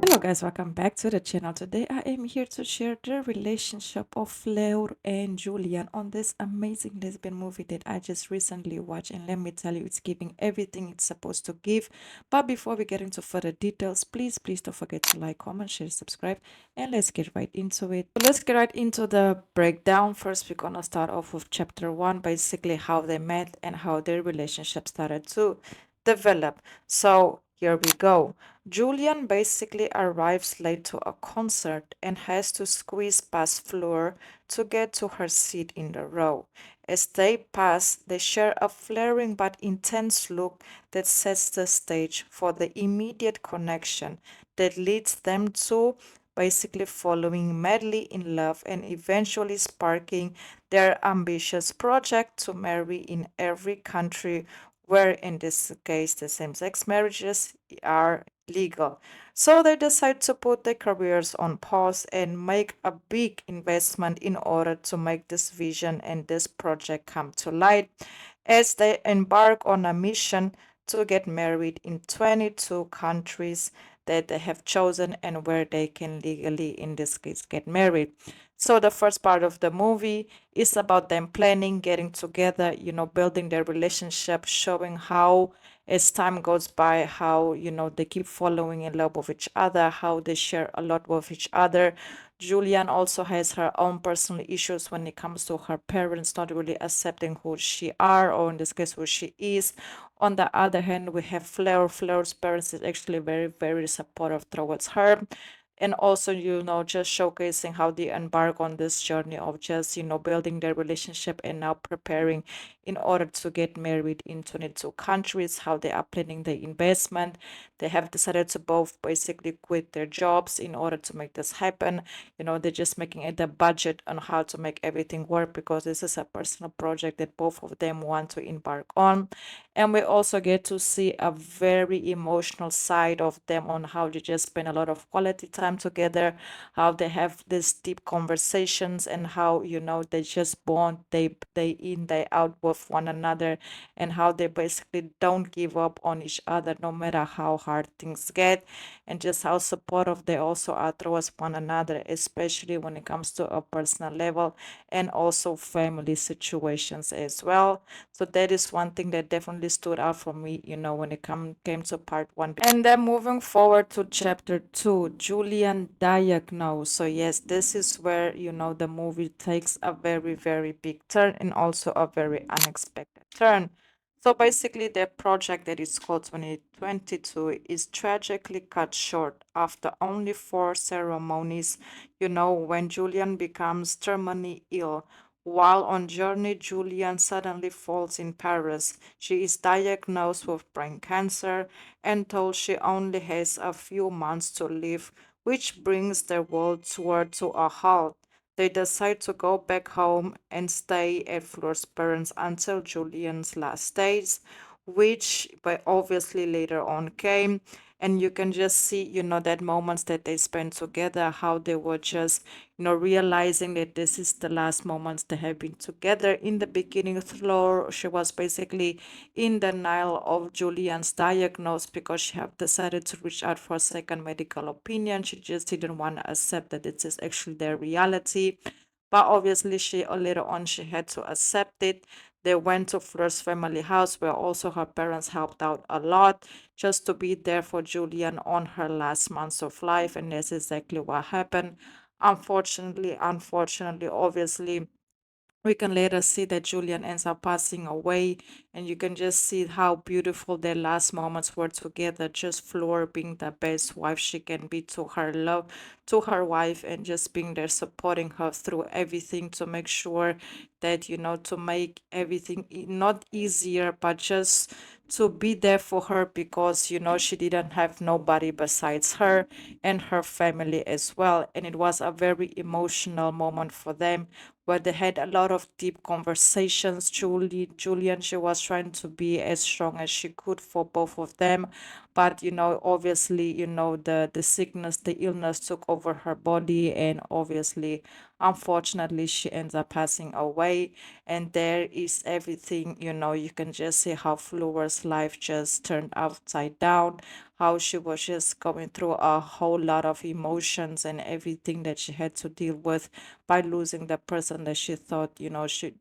Hello guys, welcome back to the channel. Today I am here to share the relationship of Fleur and Julian on this amazing lesbian movie that I just recently watched, and let me tell you, it's giving everything it's supposed to give. But before we get into further details, please don't forget to like, comment, share, subscribe, and let's get right into it. So let's get right into the breakdown. First, we're gonna start off with chapter 1, basically how they met and how their relationship started to develop. So here we go. Julian basically arrives late to a concert and has to squeeze past Fleur to get to her seat in the row. As they pass, they share a flaring but intense look that sets the stage for the immediate connection that leads them to basically falling madly in love and eventually sparking their ambitious project to marry in every country where, in this case, the same sex marriages are legal. So they decide to put their careers on pause and make a big investment in order to make this vision and this project come to light as they embark on a mission to get married in 22 countries that they have chosen and where they can legally, in this case, get married. So the first part of the movie is about them planning, getting together, building their relationship, showing how as time goes by, how they keep following in love with each other, how they share a lot with each other. Julian also has her own personal issues when it comes to her parents not really accepting who she are, or in this case who she is. On the other hand, we have Fleur. Fleur's parents is actually very, very supportive towards her, and also just showcasing how they embark on this journey of just building their relationship and now preparing in order to get married in 22 countries, how they are planning the investment. They have decided to both basically quit their jobs in order to make this happen. They're just making it a budget on how to make everything work because this is a personal project that both of them want to embark on. And we also get to see a very emotional side of them on how they just spend a lot of quality time together, how they have these deep conversations, and how they just bond day in day out with one another, and how they basically don't give up on each other no matter how hard things get, and just how supportive they also are towards one another, especially when it comes to a personal level and also family situations as well. So that is one thing that definitely stood out for me, when it came to part one. And then moving forward to chapter two, Julian diagnosed. So yes, this is where, the movie takes a very, very big turn and also a very unexpected turn. So basically, the project that is called 2022 is tragically cut short after only 4 ceremonies, when Julian becomes terminally ill. While on journey, Julian suddenly falls in Paris. She is diagnosed with brain cancer and told she only has a few months to live, which brings their world tour to a halt. They decide to go back home and stay at Fleur's parents until Julian's last days, which but obviously later on came. And you can just see, that moments that they spent together, how they were just, realizing that this is the last moments they have been together. In the beginning, Fleur, she was basically in denial of Julian's diagnosis because she have decided to reach out for a second medical opinion. She just didn't want to accept that this is actually their reality. But obviously, she later on she had to accept it. They went to Fleur's family house where also her parents helped out a lot just to be there for Julian on her last months of life, and that's exactly what happened. Unfortunately, obviously, we can later see that Julian ends up passing away, and you can just see how beautiful their last moments were together. Just Fleur being the best wife she can be to her love, to her wife, and just being there supporting her through everything to make sure that, to make everything not easier, but just to be there for her because, she didn't have nobody besides her and her family as well. And it was a very emotional moment for them where they had a lot of deep conversations. Julian, she was trying to be as strong as she could for both of them, but obviously, the sickness, the illness took over her body, and obviously, unfortunately she ends up passing away. And there is everything, you can just see how Fleur's life just turned upside down, how she was just going through a whole lot of emotions and everything that she had to deal with by losing the person that she thought,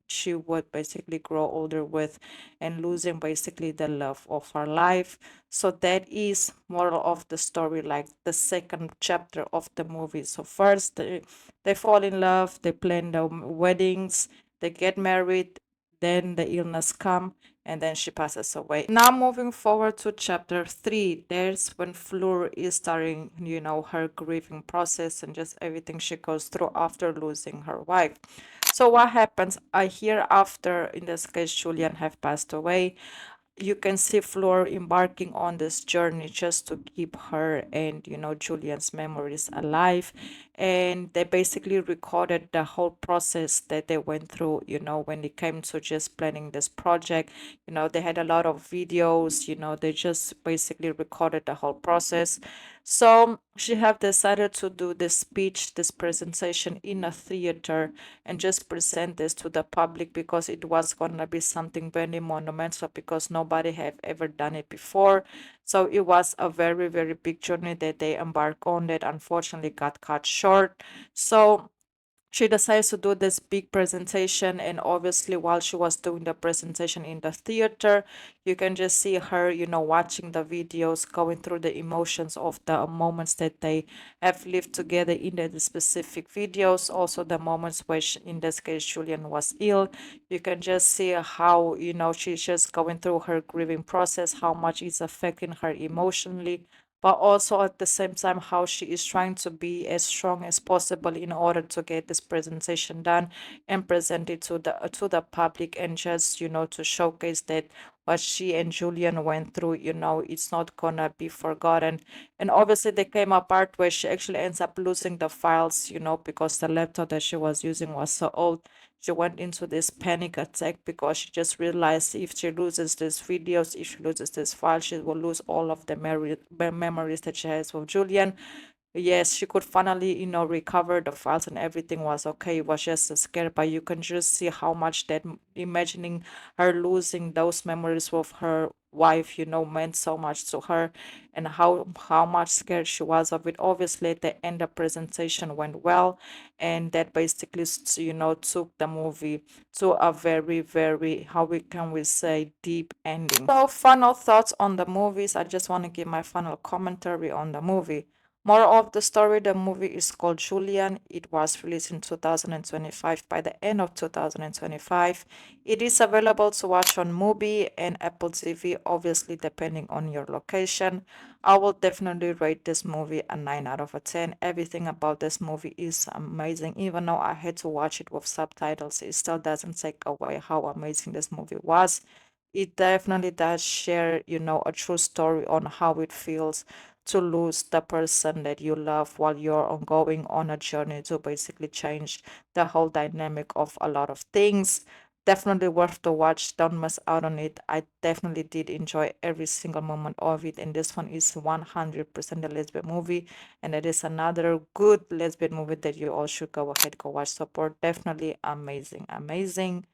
she would basically grow older with, and losing basically the love of her life. So that is moral of the story, like the second chapter of the movie. So first they fall in love, they plan the weddings, they get married, then the illness come, and then she passes away. Now moving forward to chapter 3, there's when Fleur is starting, her grieving process and just everything she goes through after losing her wife. So what happens? I hear after, in this case, Julian have passed away, you can see Fleur embarking on this journey just to keep her and Julian's memories alive. And they basically recorded the whole process that they went through, when it came to just planning this project. They had a lot of videos, they just basically recorded the whole process. So she have decided to do this speech, this presentation in a theater, and just present this to the public because it was going to be something very monumental because nobody have ever done it before. So it was a very, very big journey that they embarked on that unfortunately got cut short. So she decides to do this big presentation, and obviously while she was doing the presentation in the theater, you can just see her watching the videos, going through the emotions of the moments that they have lived together in the specific videos, also the moments where in this case Julian was ill. You can just see how she's just going through her grieving process, how much it's affecting her emotionally, but also at the same time how she is trying to be as strong as possible in order to get this presentation done and present it to the public, and just to showcase that what she and Julian went through, it's not gonna be forgotten. And obviously there came a part where she actually ends up losing the files, because the laptop that she was using was so old. She went into this panic attack because she just realized if she loses these videos, if she loses this file, she will lose all of the memories that she has with Julian. Yes, she could finally, recover the files and everything was okay. It was just a scare, but you can just see how much that imagining her losing those memories with her wife, meant so much to her, and how much scared she was of it. Obviously, at the end, the presentation went well, and that basically, took the movie to a very, very, how we say, deep ending. So, final thoughts on the movies. I just want to give my final commentary on the movie. More of the story, the movie is called Julian. It was released in 2025, by the end of 2025. It is available to watch on Mubi and Apple TV, obviously depending on your location. I will definitely rate this movie a 9 out of a 10. Everything about this movie is amazing. Even though I had to watch it with subtitles, it still doesn't take away how amazing this movie was. It definitely does share, a true story on how it feels to lose the person that you love while you're ongoing on a journey to basically change the whole dynamic of a lot of things. Definitely worth the watch. Don't miss out on it. I definitely did enjoy every single moment of it. And this one is 100% a lesbian movie. And it is another good lesbian movie that you all should go ahead, go watch, support. Definitely amazing, amazing.